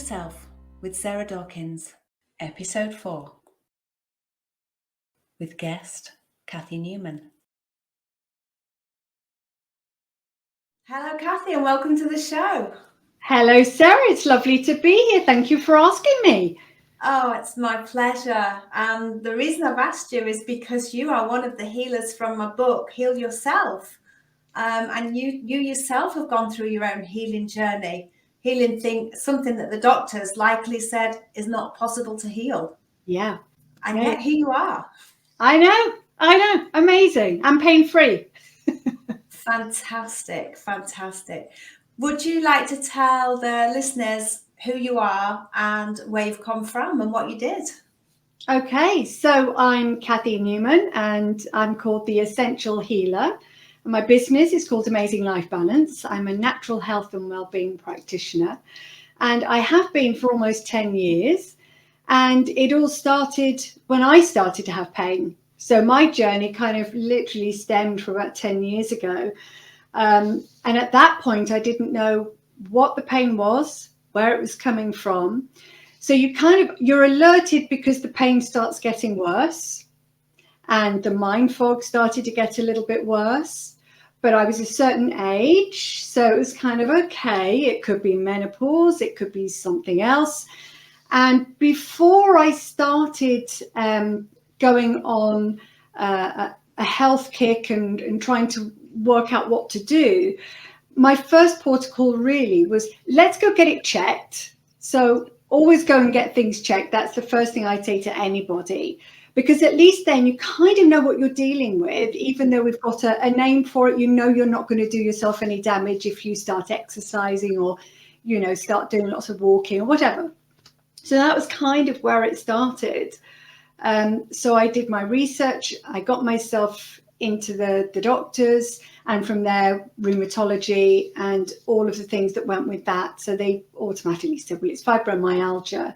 Yourself with Sarah Dawkins, Episode 4, with guest Kathy Newman. Hello, Kathy, and welcome to the show. Hello, Sarah. It's lovely to be here. Thank you for asking me. Oh, it's my pleasure. And the reason I've asked you is because you are one of the healers from my book, Heal Yourself. And you yourself have gone through your own healing journey. Something that the doctors likely said is not possible to heal. Yeah. And yet here you are. I know. Amazing. And pain-free. Fantastic. Would you like to tell the listeners who you are and where you've come from and what you did? Okay, so I'm Kathy Newman and I'm called the Essential Healer. And my business is called Amazing Life Balance. I'm a natural health and wellbeing practitioner. And I have been for almost 10 years. And it all started when I started to have pain. So my journey kind of literally stemmed from about 10 years ago. And at that point, I didn't know what the pain was, where it was coming from. So you're alerted because the pain starts getting worse and the mind fog started to get a little bit worse. But I was a certain age, so it was kind of okay. It could be menopause, it could be something else. And before I started going on a health kick and trying to work out what to do, my first protocol really was, let's go get it checked. So always go and get things checked. That's the first thing I say to anybody, because at least then you kind of know what you're dealing with, even though we've got a name for it. You know you're not going to do yourself any damage if you start exercising or, start doing lots of walking or whatever. So that was kind of where it started. So I did my research. I got myself into the doctors, and from there rheumatology and all of the things that went with that. So they automatically said, well, it's fibromyalgia.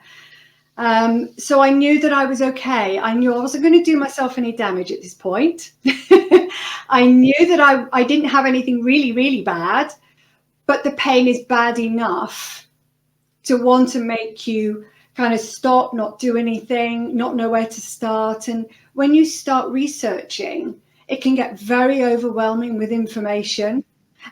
So I knew that I was okay. I knew I wasn't going to do myself any damage at this point. I knew that I didn't have anything really, really bad, but the pain is bad enough to want to make you kind of stop, not do anything, not know where to start. And when you start researching, it can get very overwhelming with information,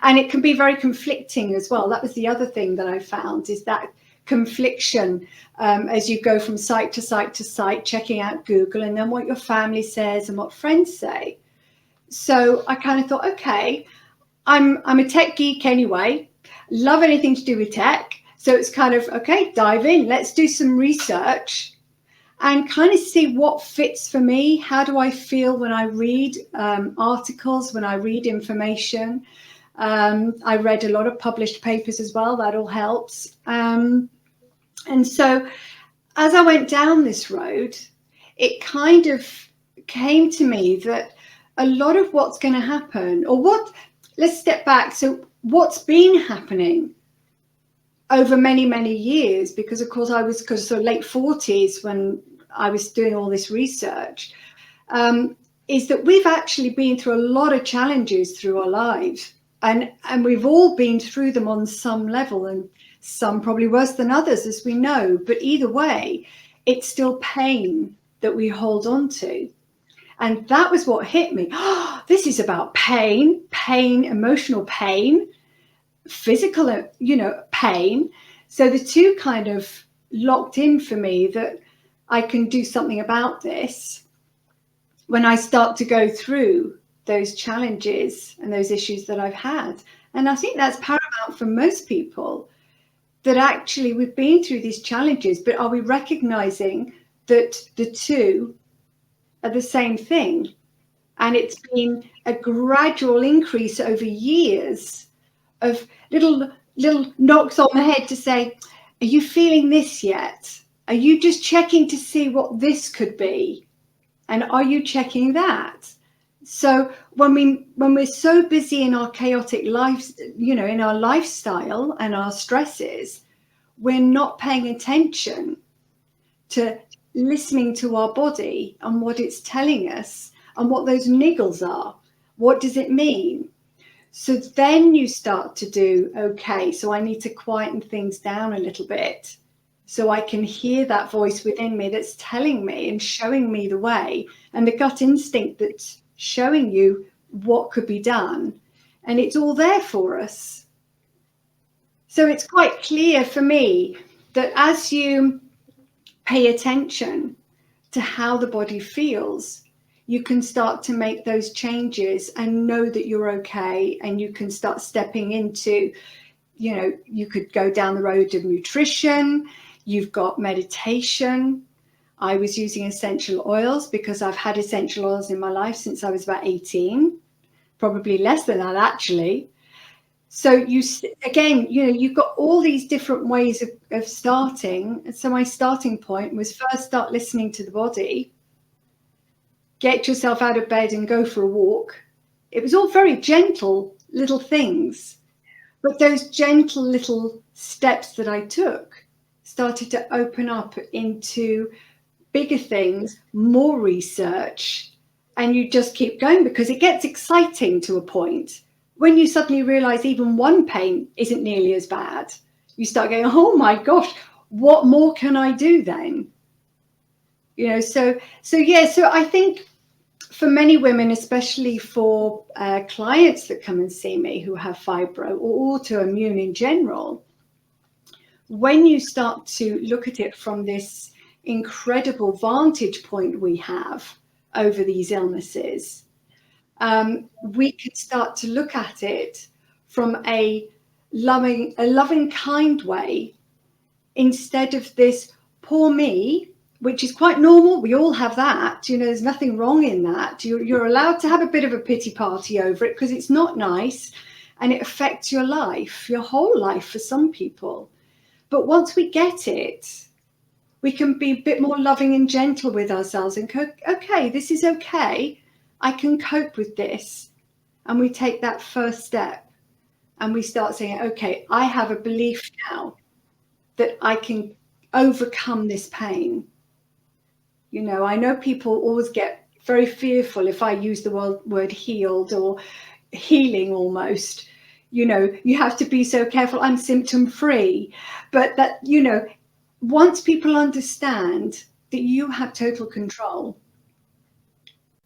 and it can be very conflicting as well. That was the other thing that I found, is that confliction as you go from site to site to site, checking out Google and then what your family says and what friends say. So I kind of thought, okay, I'm a tech geek anyway, love anything to do with tech. So it's kind of, okay, dive in, let's do some research and kind of see what fits for me. How do I feel when I read articles, when I read information? I read a lot of published papers as well. That all helps. And so as I went down this road, it kind of came to me that a lot of what's going to happen, let's step back. So what's been happening over many, many years, because of course I was late 40s when I was doing all this research, is that we've actually been through a lot of challenges through our lives, and we've all been through them on some level, and some probably worse than others, as we know. But either way, it's still pain that we hold on to. And that was what hit me. Oh, this is about pain, emotional pain, physical, pain. So the two kind of locked in for me that I can do something about this when I start to go through those challenges and those issues that I've had. And I think that's paramount for most people, that actually we've been through these challenges, but are we recognizing that the two are the same thing? And it's been a gradual increase over years of little knocks on the head to say, are you feeling this yet? Are you just checking to see what this could be? And are you checking that? So when we're so busy in our chaotic lives, in our lifestyle and our stresses, we're not paying attention to listening to our body and what it's telling us and what those niggles are. What does it mean? So then you start to do, okay, so I need to quieten things down a little bit. so I can hear that voice within me that's telling me and showing me the way, and the gut instinct that's showing you what could be done. And it's all there for us. So it's quite clear for me that as you pay attention to how the body feels, you can start to make those changes and know that you're okay, and you can start stepping into, you could go down the road of nutrition. You've got meditation. I was using essential oils because I've had essential oils in my life since I was about 18, probably less than that actually. So you've got all these different ways of starting. And so my starting point was first start listening to the body, get yourself out of bed and go for a walk. It was all very gentle little things, but those gentle little steps that I took started to open up into bigger things, more research, and you just keep going because it gets exciting to a point. When you suddenly realize even one pain isn't nearly as bad, you start going, oh my gosh, what more can I do then? So I think for many women, especially for clients that come and see me who have fibro or autoimmune in general, when you start to look at it from this incredible vantage point we have over these illnesses, we can start to look at it from a loving, kind way, instead of this poor me, which is quite normal. We all have that. There's nothing wrong in that. You're allowed to have a bit of a pity party over it because it's not nice and it affects your life, your whole life for some people. But once we get it, we can be a bit more loving and gentle with ourselves and go, okay, this is okay. I can cope with this. And we take that first step and we start saying, okay, I have a belief now that I can overcome this pain. I know people always get very fearful if I use the word healed or healing almost. You have to be so careful. I'm symptom free. But that, once people understand that you have total control,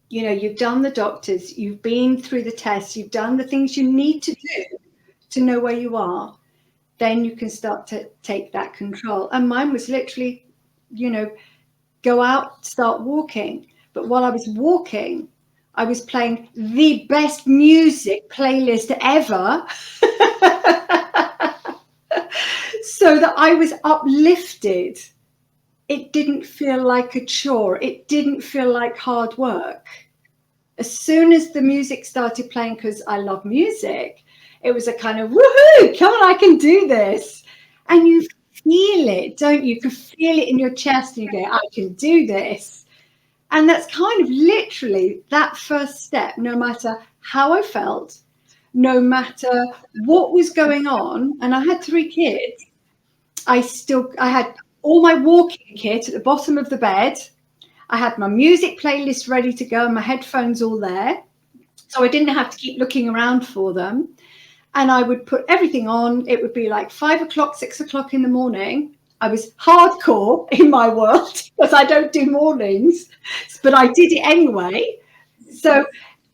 you've done the doctors, you've been through the tests, you've done the things you need to do to know where you are, then you can start to take that control. And mine was literally, go out, start walking. But while I was walking, I was playing the best music playlist ever so that I was uplifted. It didn't feel like a chore. It didn't feel like hard work. As soon as the music started playing, because I love music, it was a kind of woohoo, come on, I can do this. And you feel it, don't you? You can feel it in your chest and you go, I can do this. And that's kind of literally that first step. No matter how I felt, no matter what was going on, and I had 3 kids, I had all my walking kit at the bottom of the bed. I had my music playlist ready to go and my headphones all there. So I didn't have to keep looking around for them. And I would put everything on. It would be like 5 o'clock, 6 o'clock in the morning. I was hardcore in my world because I don't do mornings, but I did it anyway. So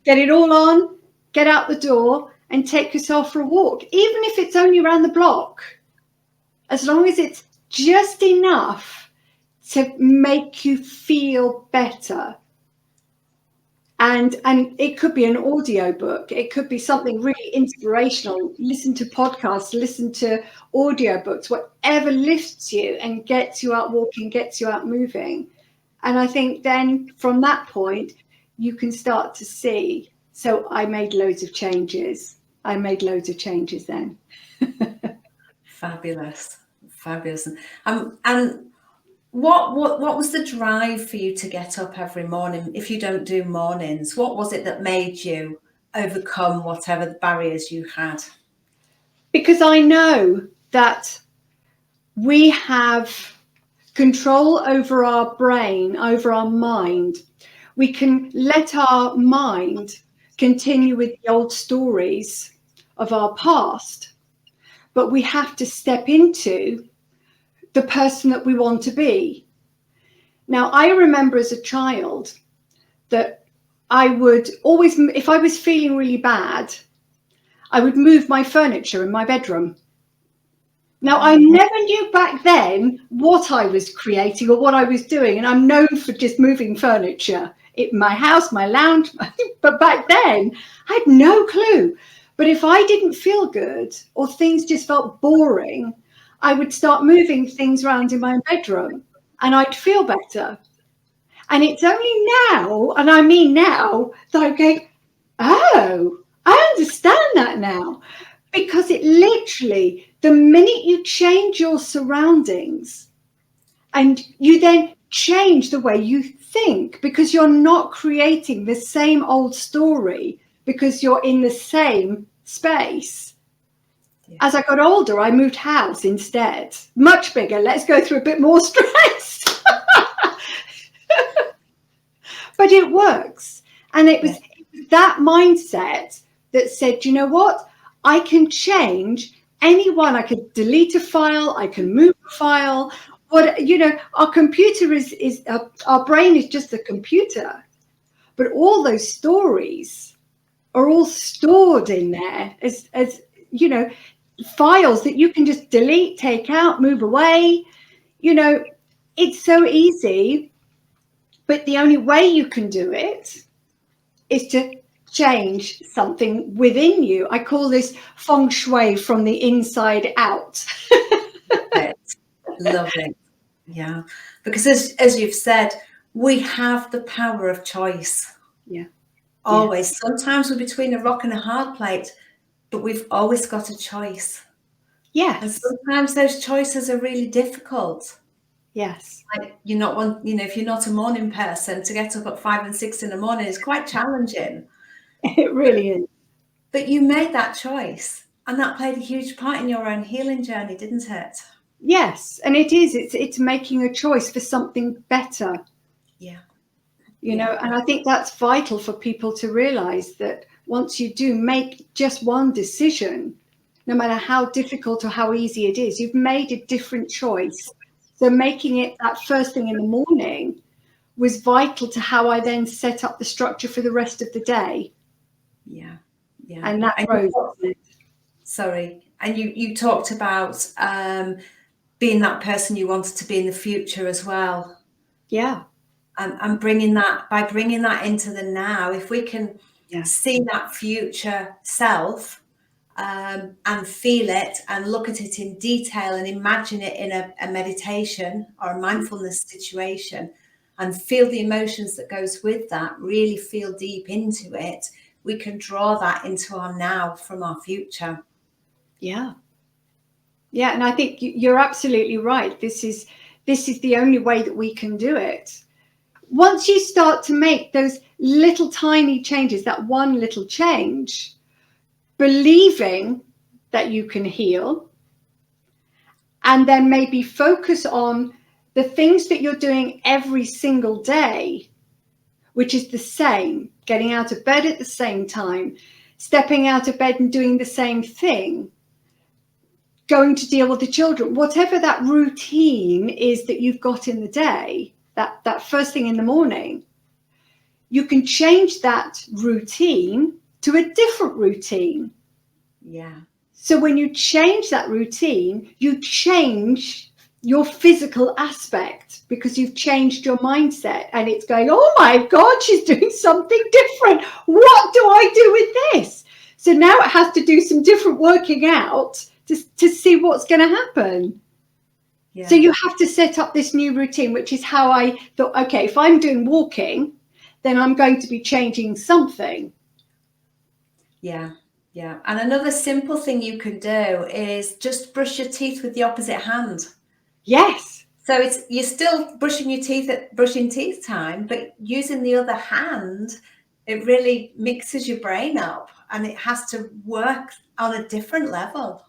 get it all on, get out the door and take yourself for a walk, even if it's only around the block, as long as it's just enough to make you feel better. And it could be an audio book. It could be something really inspirational. Listen to podcasts, listen to audio books, whatever lifts you and gets you out walking, gets you out moving. And I think then from that point, you can start to see. So I made loads of changes. Then. Fabulous. And what was the drive for you to get up every morning? If you don't do mornings, what was it that made you overcome whatever the barriers you had? Because I know that we have control over our brain, over our mind. We can let our mind continue with the old stories of our past, but we have to step into the person that we want to be. Now, I remember as a child that I would always, if I was feeling really bad, I would move my furniture in my bedroom. Now, I never knew back then what I was creating or what I was doing. And I'm known for just moving furniture in my house, my lounge. But back then, I had no clue. But if I didn't feel good or things just felt boring, I would start moving things around in my bedroom and I'd feel better. And it's only now, and I mean now, that I'm going, oh, I understand that now. Because it literally, the minute you change your surroundings and you then change the way you think, because you're not creating the same old story because you're in the same space. Yeah. As I got older, I moved house instead. Much bigger. Let's go through a bit more stress. But it works. And it was that mindset that said, you know what? I can change anyone. I could delete a file. I can move a file. What, you know, our computer is our brain is just a computer. But all those stories are all stored in there as you know, files that you can just delete, take out, move away. You know, it's so easy. But the only way you can do it is to change something within you. I call this feng shui from the inside out. Love it. Yeah. Because as you've said, we have the power of choice. Yeah. Always. Yeah. Sometimes we're between a rock and a hard place, but we've always got a choice. Yes. And sometimes those choices are really difficult. Yes. Like you're not one, you know, if you're not a morning person, to get up at 5 and 6 in the morning is quite challenging. It really is. But you made that choice, and that played a huge part in your own healing journey, didn't it? Yes, and it is. It's making a choice for something better. Yeah. You know, and I think that's vital for people to realize that once you do make just one decision, no matter how difficult or how easy it is, you've made a different choice. So making it that first thing in the morning was vital to how I then set up the structure for the rest of the day. Yeah. Yeah. And that and you talked about being that person you wanted to be in the future as well. Yeah. And bringing that into the now, if we can see that future self and feel it and look at it in detail and imagine it in a meditation or a mindfulness situation and feel the emotions that goes with that, really feel deep into it, we can draw that into our now from our future. Yeah. Yeah, and I think you're absolutely right. This is the only way that we can do it. Once you start to make those little tiny changes, that one little change, believing that you can heal, and then maybe focus on the things that you're doing every single day, which is the same, getting out of bed at the same time, stepping out of bed and doing the same thing, going to deal with the children, whatever that routine is that you've got in the day, that first thing in the morning, you can change that routine to a different routine. Yeah. So when you change that routine, you change your physical aspect because you've changed your mindset and it's going, oh my God, she's doing something different. What do I do with this? So now it has to do some different working out to see what's going to happen. Yeah. So you have to set up this new routine, which is how I thought, okay, if I'm doing walking, then I'm going to be changing something. Yeah. Yeah. And another simple thing you can do is just brush your teeth with the opposite hand. Yes. So you're still brushing your teeth at brushing teeth time, but using the other hand, it really mixes your brain up and it has to work on a different level.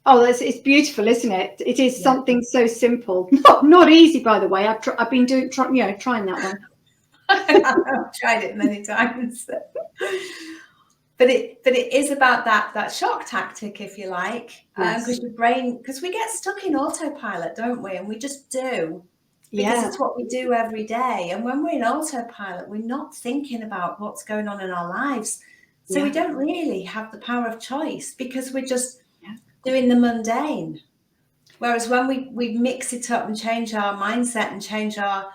Oh, it's beautiful, isn't it? It is something so simple. Not easy, by the way. I've been trying that one. I've tried it many times. But it is about that shock tactic, if you like, Yes. because your brain, because we get stuck in autopilot, don't we? And we just do, because Yeah. it's what we do every day. And when we're in autopilot, we're not thinking about what's going on in our lives. So we Yeah. don't really have the power of choice, because we're just Yeah. doing the mundane. Whereas when we mix it up and change our mindset and change our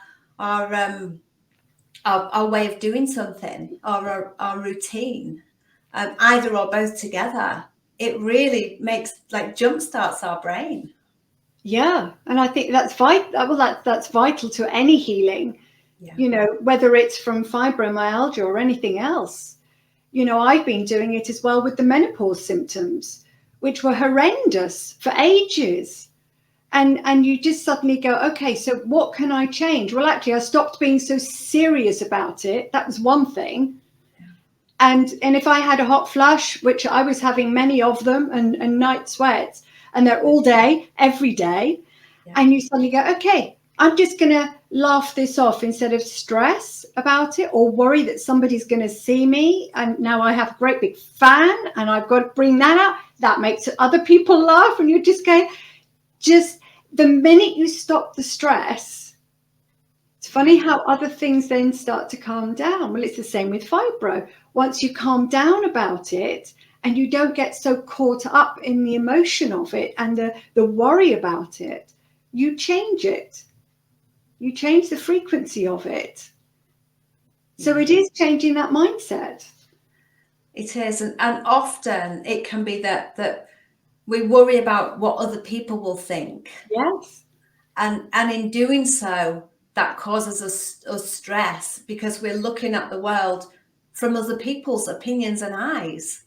way of doing something, or our routine, either or both together, it really makes, like, jump starts our brain. Yeah. And I think that's vital. Well, that's vital to any healing, Yeah. whether it's from fibromyalgia or anything else. I've been doing it as well with the menopause symptoms, which were horrendous for ages. And you just suddenly go, okay, so what can I change? Well, actually, I stopped being so serious about it. That was one thing. And if I had a hot flush, which I was having many of them, and night sweats, and they're all day, every day, and you suddenly go, okay, I'm just going to laugh this off instead of stress about it or worry that somebody's going to see me. And now I have a great big fan and I've got to bring that out. That makes other people laugh. And you're just going, just the minute you stop the stress, it's funny how other things then start to calm down. Well, it's the same with fibro. Once you calm down about it and you don't get so caught up in the emotion of it and the worry about it, you change it. You change the frequency of it. So it is changing that mindset. It is. And often it can be that we worry about what other people will think. Yes. And in doing so, that causes us stress, because we're looking at the world from other people's opinions and eyes.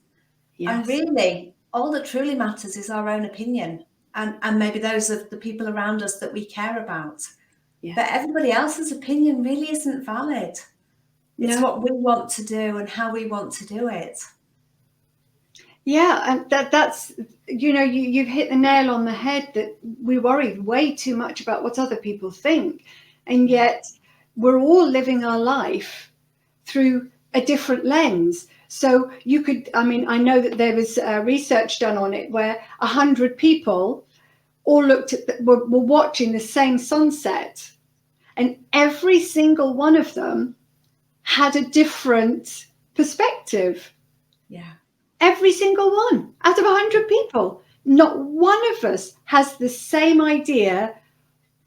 Yes. And really, all that truly matters is our own opinion, and maybe those of the people around us that we care about. Yes. But everybody else's opinion really isn't valid. It's what we want to do and how we want to do it. Yeah, and that's you've hit the nail on the head, that we worry way too much about what other people think, and yet we're all living our life through a different lens. So I know that there was research done on it where 100 people all were watching the same sunset, and every single one of them had a different perspective. Yeah. Every single one out of 100 people. Not one of us has the same idea.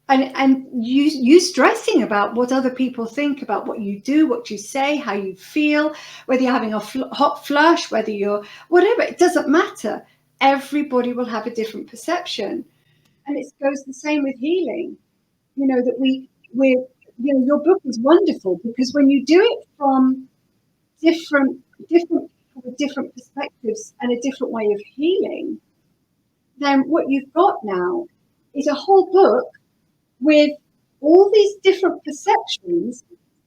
And you stressing about what other people think about what you do, what you say, how you feel, whether you're having a hot flush, whether you're whatever, it doesn't matter. Everybody will have a different perception. And it goes the same with healing. That we're your book is wonderful, because when you do it from different people with different perspectives and a different way of healing, then what you've got now is a whole book with all these different perceptions,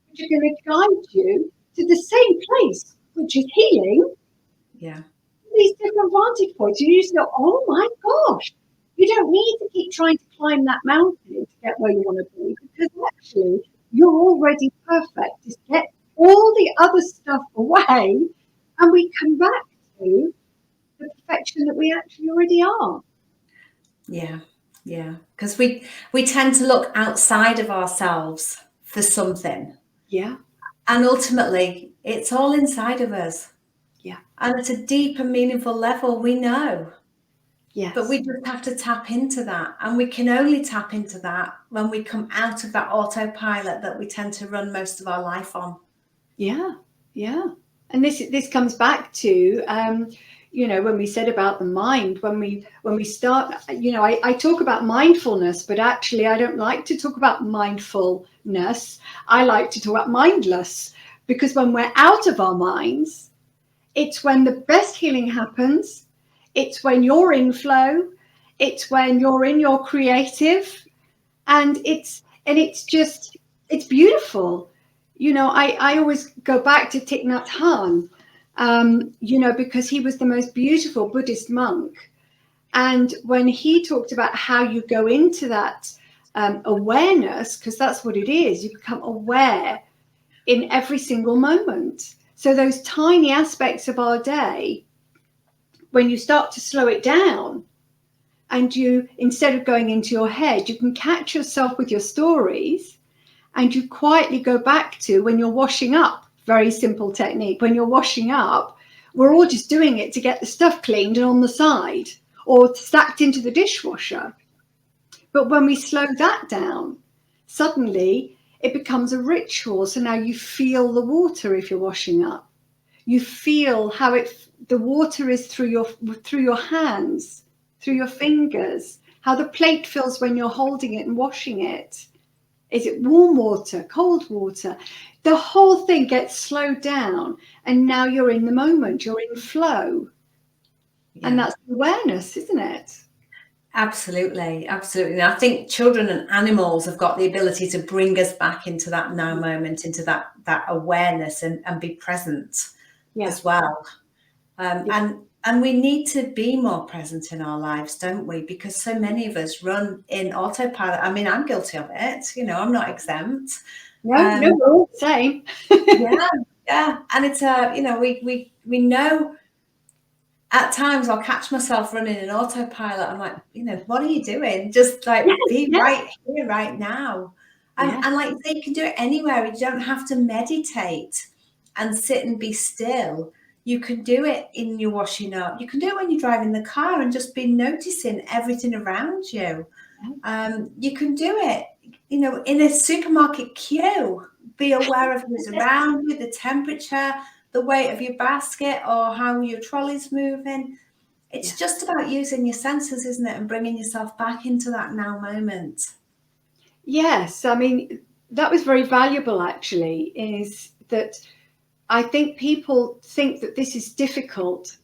which are going to guide you to the same place, which is healing. Yeah. These different vantage points. You just go, oh my gosh, you don't need to keep trying to climb that mountain to get where you want to be, because actually you're already perfect. Just get all the other stuff away and we come back to the perfection that we actually already are. Yeah. Yeah. Because we tend to look outside of ourselves for something. Yeah. And ultimately, it's all inside of us. Yeah. And at a deep and meaningful level, we know. Yes. But we just have to tap into that. And we can only tap into that when we come out of that autopilot that we tend to run most of our life on. Yeah. Yeah. And this comes back to when we said about the mind, when we start, I talk about mindfulness, but actually I don't like to talk about mindfulness. I like to talk about mindless, because when we're out of our minds, it's when the best healing happens. It's when you're in flow. It's when you're in your creative, and it's beautiful. I always go back to Thich Nhat Hanh, because he was the most beautiful Buddhist monk. And when he talked about how you go into that awareness, because that's what it is, you become aware in every single moment. So those tiny aspects of our day, when you start to slow it down, and you, instead of going into your head, you can catch yourself with your stories, and you quietly go back to when you're washing up. Very simple technique. When you're washing up, we're all just doing it to get the stuff cleaned and on the side or stacked into the dishwasher. But when we slow that down, suddenly it becomes a ritual. So now you feel the water if you're washing up. You feel how the water is through your hands, through your fingers, how the plate feels when you're holding it and washing it. Is it warm water, cold water? The whole thing gets slowed down, and now you're in the moment, you're in flow. Yeah. And that's awareness, isn't it? Absolutely, absolutely. And I think children and animals have got the ability to bring us back into that now moment, into that awareness and be present as well. And we need to be more present in our lives, don't we? Because so many of us run in autopilot. I mean, I'm guilty of it. You know, I'm not exempt. No, we're all the same. Yeah. And it's you know, we know. At times I'll catch myself running in autopilot. I'm like, you know, what are you doing? Just like be right here, right now. And like you say, you can do it anywhere. You don't have to meditate and sit and be still. You can do it in your washing up. You can do it when you're driving the car and just be noticing everything around you. You can do it, you know, in a supermarket queue. Be aware of what's around you, the temperature, the weight of your basket, or how your trolley's moving. It's just about using your senses, isn't it? And bringing yourself back into that now moment. Yes. I mean, that was very valuable, actually, is that I think people think that this is difficult,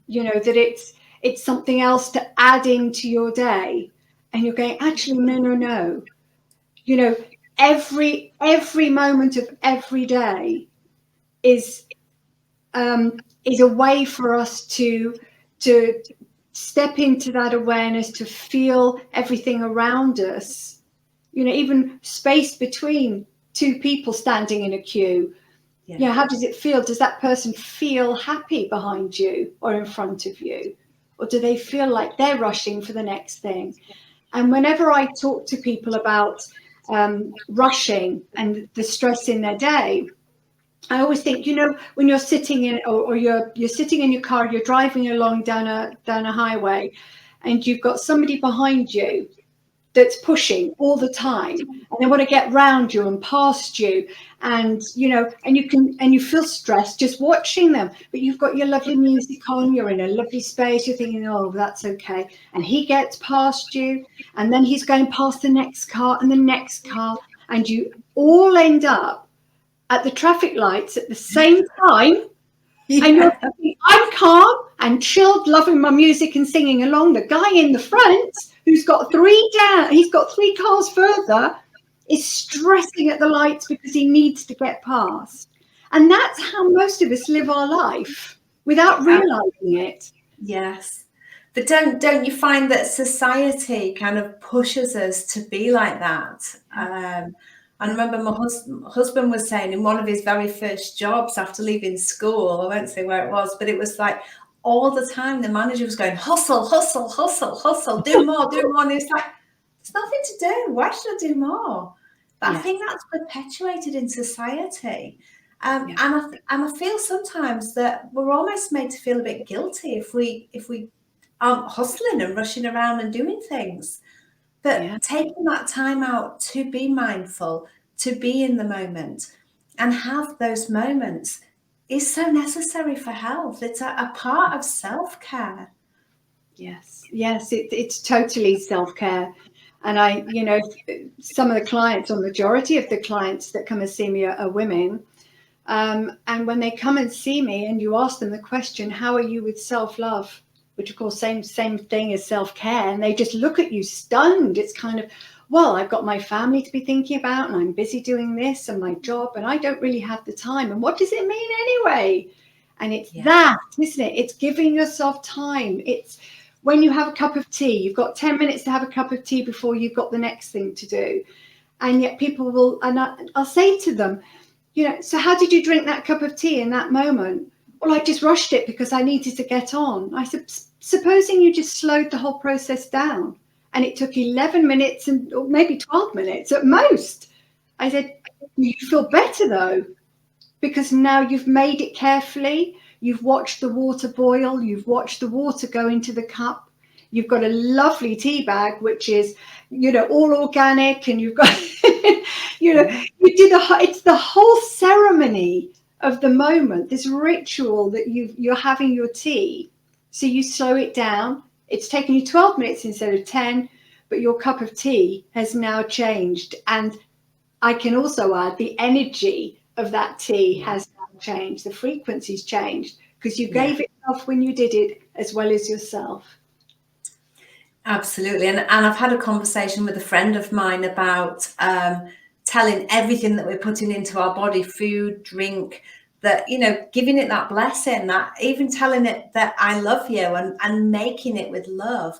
you know, that it's something else to add into your day. And you're going, actually, no. You know, every moment of every day is a way for us to step into that awareness, to feel everything around us, you know, even space between two people standing in a queue. Yeah, how does it feel? Does that person feel happy behind you or in front of you? Or do they feel like they're rushing for the next thing? And whenever I talk to people about rushing and the stress in their day, I always think, you know, when you're sitting in or you're sitting in your car, you're driving along down a highway, and you've got somebody behind you that's pushing all the time, and they want to get round you and past you, and you know, and you feel stressed just watching them, but you've got your lovely music on, you're in a lovely space, you're thinking, oh, that's okay, and he gets past you, and then he's going past the next car and the next car, and you all end up at the traffic lights at the same time. And you're thinking, I'm calm and chilled, loving my music and singing along. The guy in the front, who's got he's got three cars further, is stressing at the lights because he needs to get past. And that's how most of us live our life without realizing it. Yes. But don't you find that society kind of pushes us to be like that? I remember my husband was saying in one of his very first jobs after leaving school, I won't say where it was, but it was like all the time the manager was going, hustle, hustle, hustle, hustle, do more, do more. And he was like, there's nothing to do. Why should I do more? But I think that's perpetuated in society. And I feel sometimes that we're almost made to feel a bit guilty if we aren't hustling and rushing around and doing things. But taking that time out to be mindful, to be in the moment and have those moments is so necessary for health. It's a part of self-care. Yes, it's totally self-care. And I, you know, some of the clients, or majority of the clients that come and see me are women. And when they come and see me and you ask them the question, how are you with self-love? Which of course, same thing as self-care. And they just look at you stunned. It's kind of, well, I've got my family to be thinking about and I'm busy doing this and my job and I don't really have the time. And what does it mean anyway? And it's that, isn't it? It's giving yourself time. It's when you have a cup of tea, you've got 10 minutes to have a cup of tea before you've got the next thing to do. And yet people will, and I'll say to them, So how did you drink that cup of tea in that moment? Well, I just rushed it because I needed to get on. I said, supposing you just slowed the whole process down and it took 11 minutes or maybe 12 minutes at most. I said, you feel better though, because now you've made it carefully. You've watched the water boil. You've watched the water go into the cup. You've got a lovely tea bag, which is, all organic, and you've got, it's the whole ceremony of the moment, this ritual that you're having your tea. So you slow it down. It's taken you 12 minutes instead of 10, but your cup of tea has now changed. And I can also add the energy of that tea has now changed. The frequency's changed because you gave it off when you did it as well as yourself. Absolutely. And I've had a conversation with a friend of mine about telling everything that we're putting into our body, food, drink, that, giving it that blessing, that even telling it that I love you and making it with love,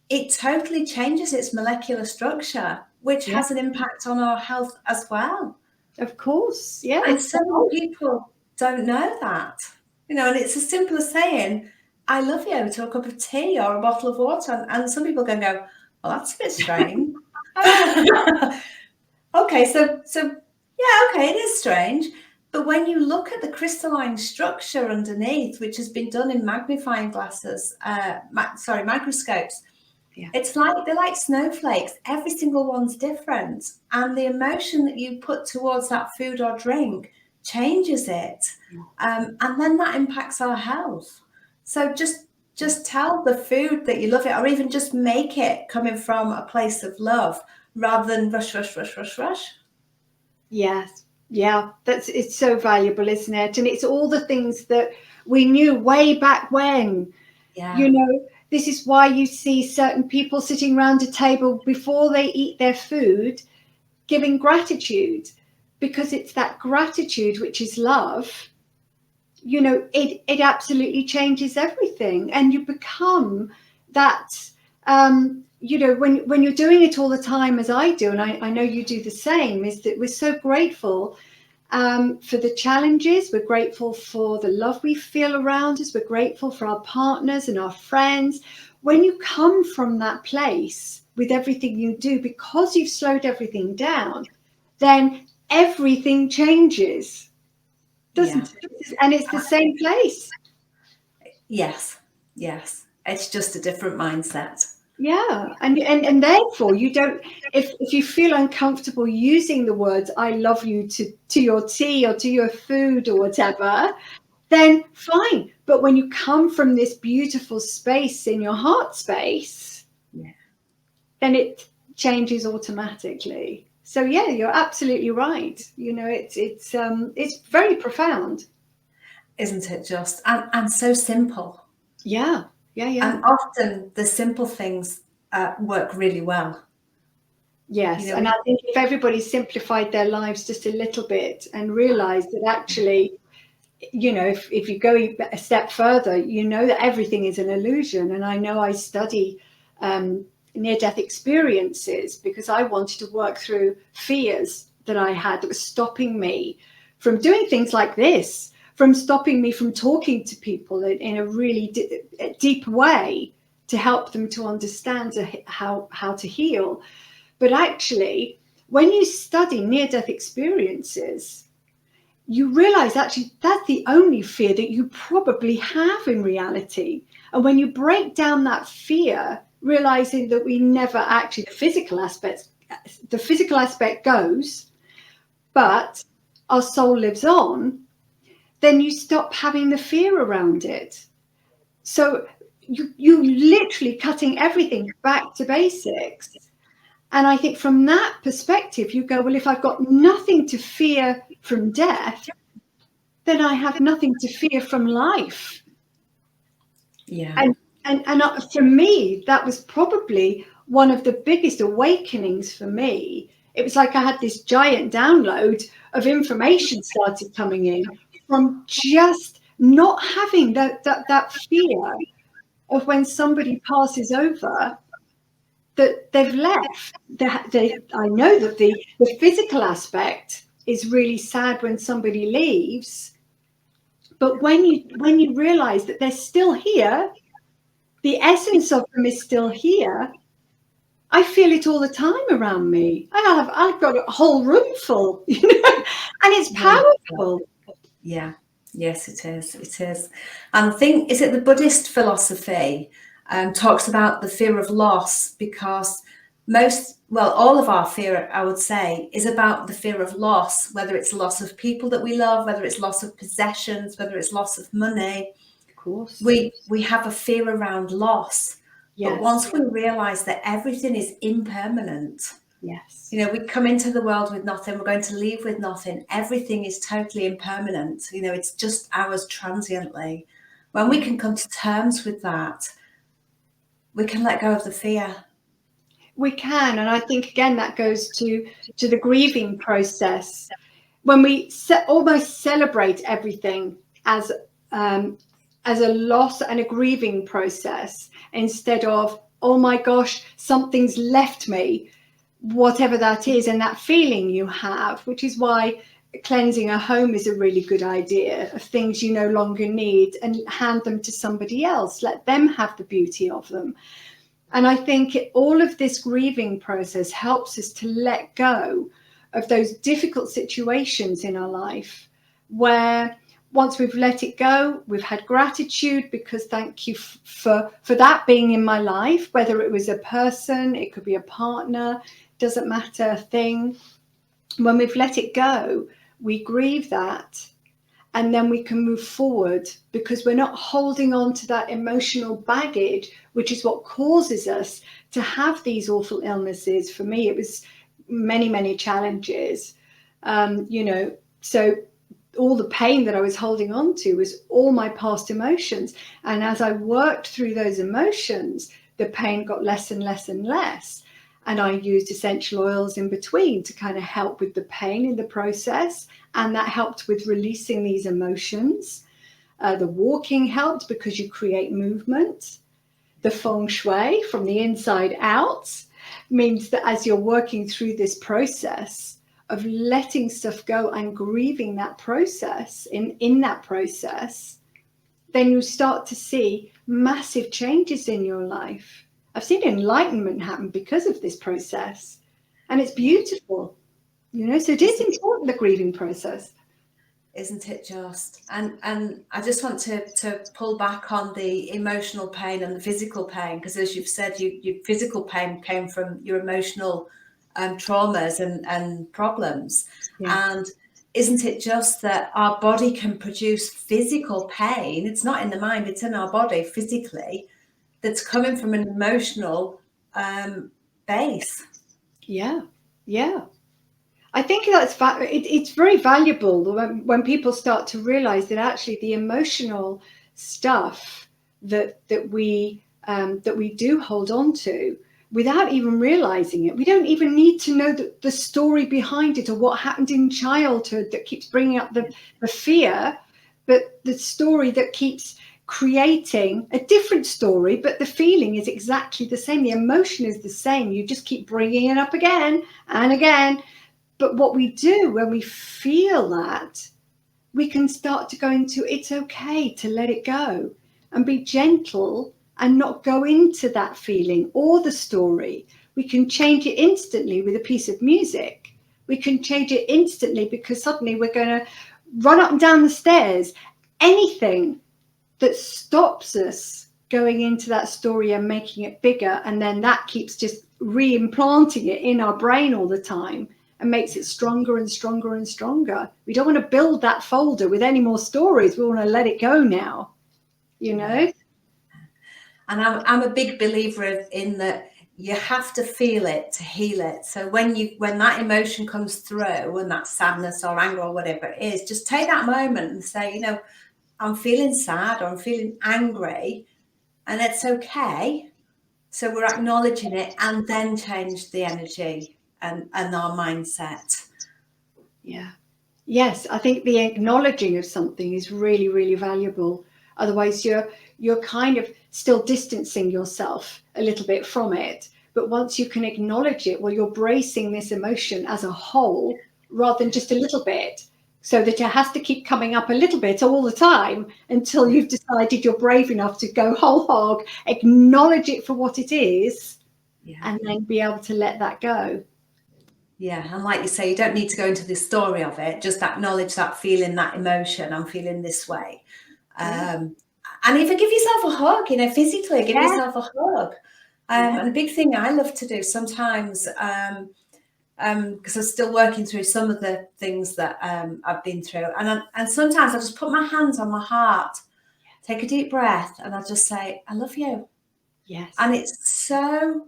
it totally changes its molecular structure, which has an impact on our health as well. Of course. Yeah. And so many people don't know that, and it's as simple as saying, I love you, to a cup of tea or a bottle of water. And some people go, well, that's a bit strange. Okay, so okay, it is strange. But when you look at the crystalline structure underneath, which has been done in magnifying glasses, microscopes, it's like they're like snowflakes. Every single one's different. And the emotion that you put towards that food or drink changes it. And then that impacts our health. So just tell the food that you love it, or even just make it coming from a place of love rather than rush. Yes. Yeah. It's so valuable, isn't it? And it's all the things that we knew way back when. Yeah. This is why you see certain people sitting around a table before they eat their food, giving gratitude, because it's that gratitude, which is love. It absolutely changes everything. And you become that, when you're doing it all the time, as I do, and I know you do the same, is that we're so grateful for the challenges. We're grateful for the love we feel around us. We're grateful for our partners and our friends. When you come from that place with everything you do, because you've slowed everything down, then everything changes, doesn't it? And it's the same place. Yes. It's just a different mindset. Yeah. And therefore you don't, if you feel uncomfortable using the words I love you to your tea or to your food or whatever, then fine. But when you come from this beautiful space in your heart space, then it changes automatically. So yeah, you're absolutely right. It's very profound. Isn't it just? And so simple. Yeah. And often the simple things work really well. Yes. And I think if everybody simplified their lives just a little bit and realized that actually, if you go a step further, that everything is an illusion. And I know I study near-death experiences because I wanted to work through fears that I had that were stopping me from doing things like this, from stopping me from talking to people in a really deep way to help them to understand how to heal. But actually, when you study near-death experiences, you realize actually that's the only fear that you probably have in reality. And when you break down that fear, realizing that we never actually, the physical aspect goes, but our soul lives on, then you stop having the fear around it. So you literally cutting everything back to basics. And I think from that perspective, you go, well, if I've got nothing to fear from death, then I have nothing to fear from life. Yeah. And for me, that was probably one of the biggest awakenings for me. It was like I had this giant download of information started coming in from just not having that fear of when somebody passes over, that they've left. I know that the physical aspect is really sad when somebody leaves. But when you realize that they're still here, the essence of them is still here. I feel it all the time around me. I've got a whole room full, you know, and it's powerful. Yeah. Yes, it is. It is. And I think, is it the Buddhist philosophy talks about the fear of loss, because all of our fear, I would say, is about the fear of loss, whether it's loss of people that we love, whether it's loss of possessions, whether it's loss of money. Of course. We have a fear around loss. Yes. But once we realize that everything is impermanent, yes, you know, we come into the world with nothing, we're going to leave with nothing. Everything is totally impermanent. You know, it's just ours transiently. When we can come to terms with that, we can let go of the fear. We can. And I think, again, that goes to the grieving process. When we almost celebrate everything as a loss and a grieving process, instead of, oh my gosh, something's left me, whatever that is, and that feeling you have, which is why cleansing a home is a really good idea, of things you no longer need, and hand them to somebody else, let them have the beauty of them. And I think all of this grieving process helps us to let go of those difficult situations in our life, where once we've let it go, we've had gratitude, because thank you for that being in my life, whether it was a person, it could be a partner, doesn't matter, a thing. When we've let it go, we grieve that, and then we can move forward, because we're not holding on to that emotional baggage, which is what causes us to have these awful illnesses. For me, it was many, many challenges, you know, so all the pain that I was holding on to was all my past emotions. And as I worked through those emotions, the pain got less and less and less. And I used essential oils in between to kind of help with the pain in the process. And that helped with releasing these emotions. The walking helped, because you create movement. The feng shui, from the inside out, means that as you're working through this process of letting stuff go and grieving that process, in that process, then you start to see massive changes in your life. I've seen enlightenment happen because of this process, and it's beautiful, you know. So it is important, the grieving process, isn't it just? And I just want to pull back on the emotional pain and the physical pain, because as you've said, your physical pain came from your emotional traumas and problems. Yeah. And isn't it just that our body can produce physical pain? It's not in the mind, it's in our body physically, that's coming from an emotional base. Yeah. I think it's very valuable when people start to realize that actually the emotional stuff that we do hold on to without even realizing it. We don't even need to know the story behind it, or what happened in childhood that keeps bringing up the fear, but the story that keeps creating a different story, but the feeling is exactly the same. The emotion is the same. You just keep bringing it up again and again. But what we do when we feel that, we can start to go into, it's okay to let it go and be gentle and not go into that feeling or the story. We can change it instantly with a piece of music. We can change it instantly, because suddenly we're going to run up and down the stairs. Anything that stops us going into that story and making it bigger, and then that keeps just re-implanting it in our brain all the time and makes it stronger and stronger and stronger. We don't want to build that folder with any more stories. We want to let it go now, you know. And I'm a big believer in that you have to feel it to heal it. So when that emotion comes through, and that sadness or anger or whatever it is, just take that moment and say, you know, I'm feeling sad, or I'm feeling angry, and it's okay. So we're acknowledging it, and then change the energy and our mindset. Yeah. Yes, I think the acknowledging of something is really, really valuable. Otherwise, you're kind of still distancing yourself a little bit from it. But once you can acknowledge it, well, you're bracing this emotion as a whole, rather than just a little bit, so that it has to keep coming up a little bit all the time until you've decided you're brave enough to go whole hog, acknowledge it for what it is, and then be able to let that go. Yeah, and like you say, you don't need to go into the story of it. Just acknowledge that feeling, that emotion. I'm feeling this way, and even give yourself a hug. Physically, give yourself a hug. And a big thing I love to do sometimes, because I'm still working through some of the things that I've been through, and sometimes I just put my hands on my heart, take a deep breath, and I just say, "I love you." Yes, and it's so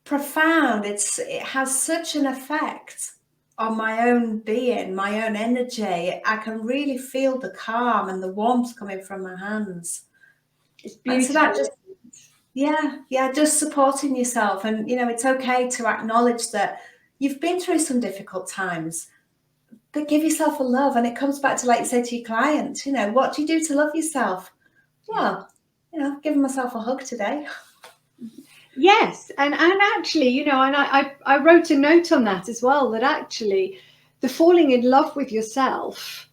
profound. It has such an effect on my own being, my own energy. I can really feel the calm and the warmth coming from my hands. it's And beautiful. so that just supporting yourself. And it's okay to acknowledge that you've been through some difficult times, but give yourself a love. And it comes back to, like you said to your clients, what do you do to love yourself? Well, giving myself a hug today. Yes, and actually, and I wrote a note on that as well, that actually the falling in love with yourself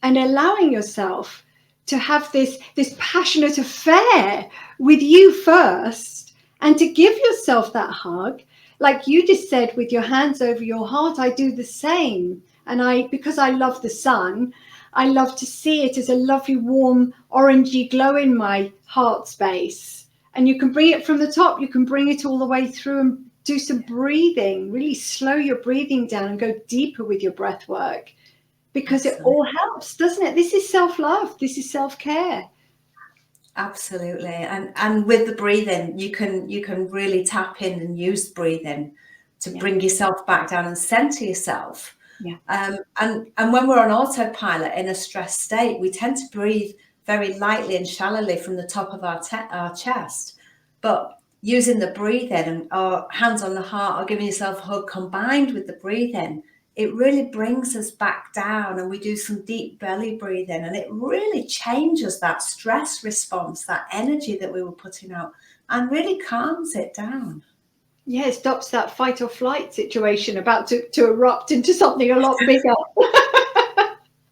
and allowing yourself to have this passionate affair with you first, and to give yourself that hug, like you just said, with your hands over your heart. I do the same, and because I love the sun, I love to see it as a lovely warm orangey glow in my heart space. And you can bring it from the top, you can bring it all the way through, and do some breathing, really slow your breathing down and go deeper with your breath work, because Absolutely. It all helps, doesn't it? This is self-love, this is self-care. Absolutely. And with the breathing, you can really tap in and use breathing to bring yourself back down and center yourself. And when we're on autopilot in a stressed state, we tend to breathe very lightly and shallowly from the top of our chest. But using the breathing or hands on the heart or giving yourself a hug combined with the breathing, it really brings us back down, and we do some deep belly breathing, and it really changes that stress response, that energy that we were putting out, and really calms it down. Yeah, it stops that fight or flight situation about to erupt into something a lot bigger.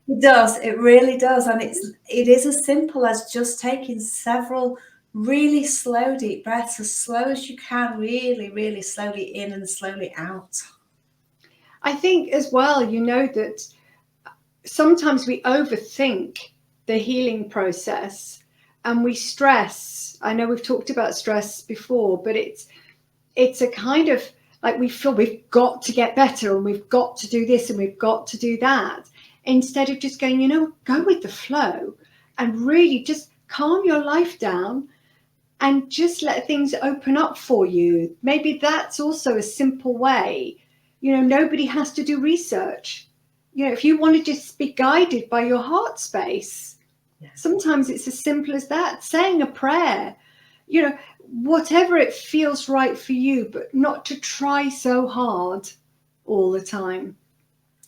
It does. It really does. And it is as simple as just taking several really slow, deep breaths, as slow as you can, really, really slowly in and slowly out. I think as well, that sometimes we overthink the healing process and we stress. I know we've talked about stress before, but it's a kind of like we feel we've got to get better and we've got to do this and we've got to do that, instead of just going, go with the flow and really just calm your life down and just let things open up for you. Maybe that's also a simple way. Nobody has to do research. If you want to just be guided by your heart space, sometimes it's as simple as that, saying a prayer, whatever it feels right for you, but not to try so hard all the time.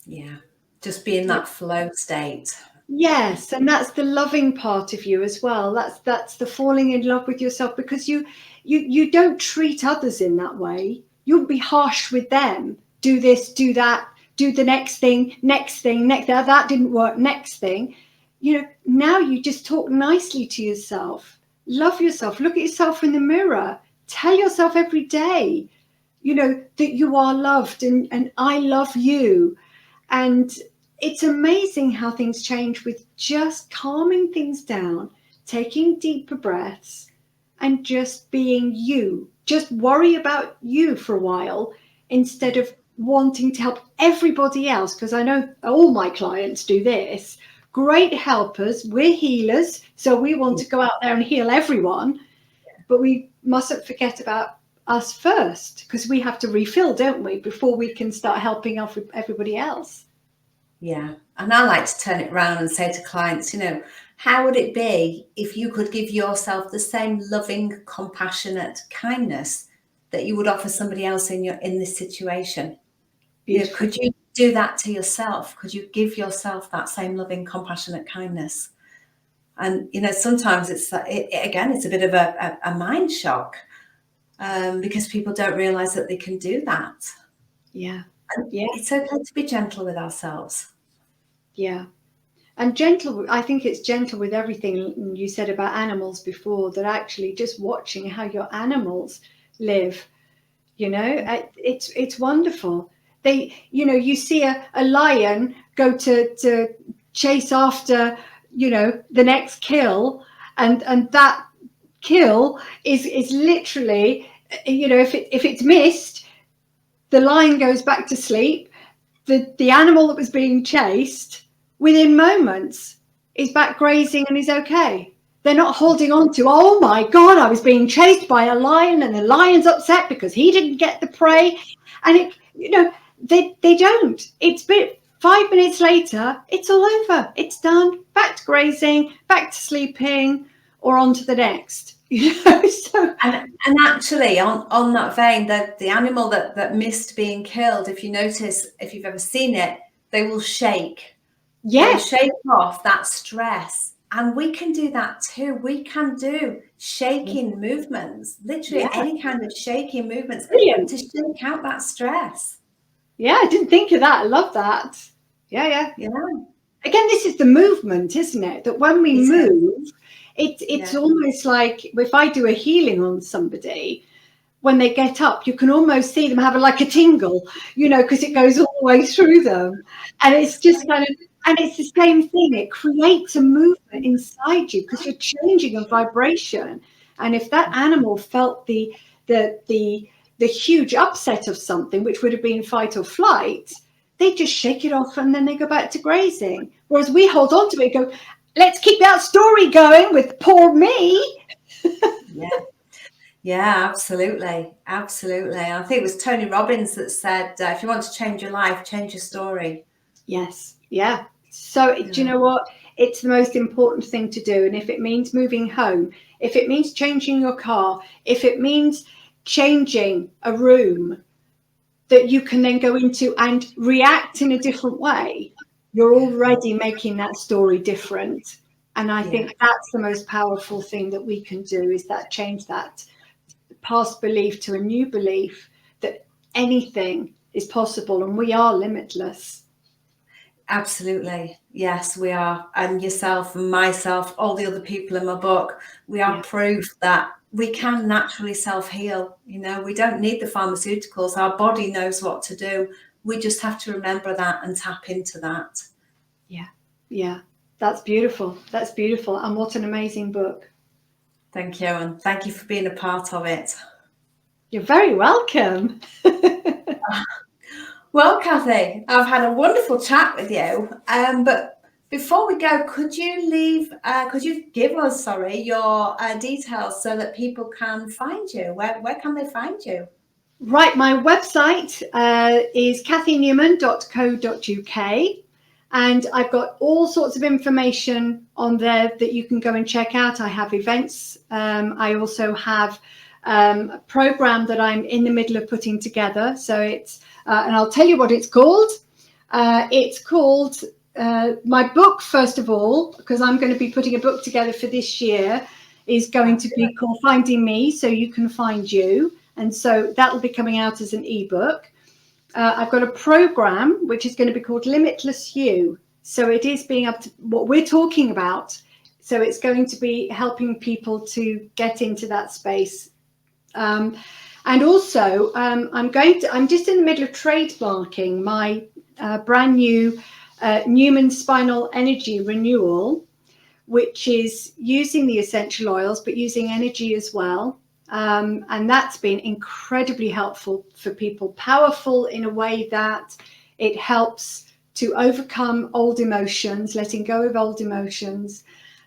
Yeah, just be in that flow state. Yes, and that's the loving part of you as well. That's the falling in love with yourself, because you don't treat others in that way. You'll be harsh with them. Do this, do that, do the next thing, that didn't work, next thing. Now you just talk nicely to yourself. Love yourself. Look at yourself in the mirror. Tell yourself every day, that you are loved, and I love you. And it's amazing how things change with just calming things down, taking deeper breaths, and just being you. Just worry about you for a while instead of wanting to help everybody else, because I know all my clients do this. Great helpers, we're healers, so we want to go out there and heal everyone, but we mustn't forget about us first, because we have to refill, don't we, before we can start helping everybody else. Yeah. And I like to turn it around and say to clients, how would it be if you could give yourself the same loving, compassionate kindness that you would offer somebody else in this situation? Could you do that to yourself? Could you give yourself that same loving, compassionate kindness? And sometimes it's a bit of a mind shock, because people don't realize that they can do that. Yeah, And Yeah. it's okay to be gentle with ourselves. Yeah. And gentle, I think it's gentle with everything you said about animals before, that actually just watching how your animals live, it's wonderful. You see a lion go to chase after, the next kill, and that kill is literally, if it's missed, the lion goes back to sleep. The animal that was being chased, within moments, is back grazing and is okay. They're not holding on to, oh my God, I was being chased by a lion and the lion's upset because he didn't get the prey. And they don't. It's been 5 minutes later, it's all over. It's done. Back to grazing, back to sleeping, or on to the next. So and actually on that vein, the animal that missed being killed, if you notice, if you've ever seen it, they will shake. They will shake off that stress. And we can do that too. We can do shaking movements, literally any kind of shaking movements, brilliant. to shake out that stress. Yeah, I didn't think of that. I love that. Yeah. Again, this is the movement, isn't it? That when we move, it's almost like if I do a healing on somebody, when they get up, you can almost see them have like a tingle, because it goes all the way through them. And it's just kind of, and it's the same thing. It creates a movement inside you because you're changing a vibration. And if that animal felt the huge upset of something, which would have been fight or flight, they just shake it off and then they go back to grazing. Whereas we hold on to it and go, let's keep that story going with poor me. Yeah, absolutely. Absolutely. I think it was Tony Robbins that said, if you want to change your life, change your story. Yes. Yeah. So do you know what? It's the most important thing to do. And if it means moving home, if it means changing your car, if it means changing a room that you can then go into and react in a different way, you're already making that story different. And I think that's the most powerful thing that we can do, is that change that past belief to a new belief that anything is possible and we are limitless. Absolutely. Yes, we are. And yourself and myself, all the other people in my book, we are proof that we can naturally self-heal. We don't need the pharmaceuticals. Our body knows what to do. We just have to remember that and tap into that. Yeah. That's beautiful. That's beautiful. And what an amazing book. Thank you. And thank you for being a part of it. You're very welcome. Well, Kathy, I've had a wonderful chat with you. But before we go, could you give us, your details so that people can find you? Where can they find you? Right, my website is kathynewman.co.uk, and I've got all sorts of information on there that you can go and check out. I have events. I also have a program that I'm in the middle of putting together. So it's, and I'll tell you what it's called. It's called my book, first of all, because I'm going to be putting a book together for this year, is going to be called Finding Me So You Can Find You. And so that will be coming out as an ebook. I've got a program which is going to be called Limitless You. So it is being up to what we're talking about. So it's going to be helping people to get into that space. And also, I'm just in the middle of trademarking my brand new Newman Spinal Energy Renewal, which is using the essential oils, but using energy as well. And that's been incredibly helpful for people, powerful in a way that it helps to overcome old emotions, letting go of old emotions,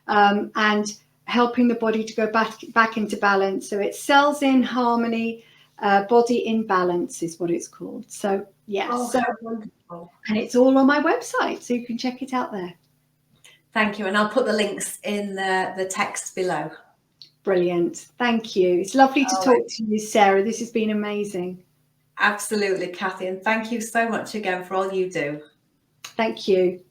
and helping the body to go back into balance. So it's cells in harmony, body in balance is what it's called. So So wonderful. And it's all on my website, so you can check it out there. Thank you. And I'll put the links in the text below. Brilliant. Thank you. It's lovely to talk to you, Sarah. This has been amazing. Absolutely, Kathy. And thank you so much again for all you do. Thank you.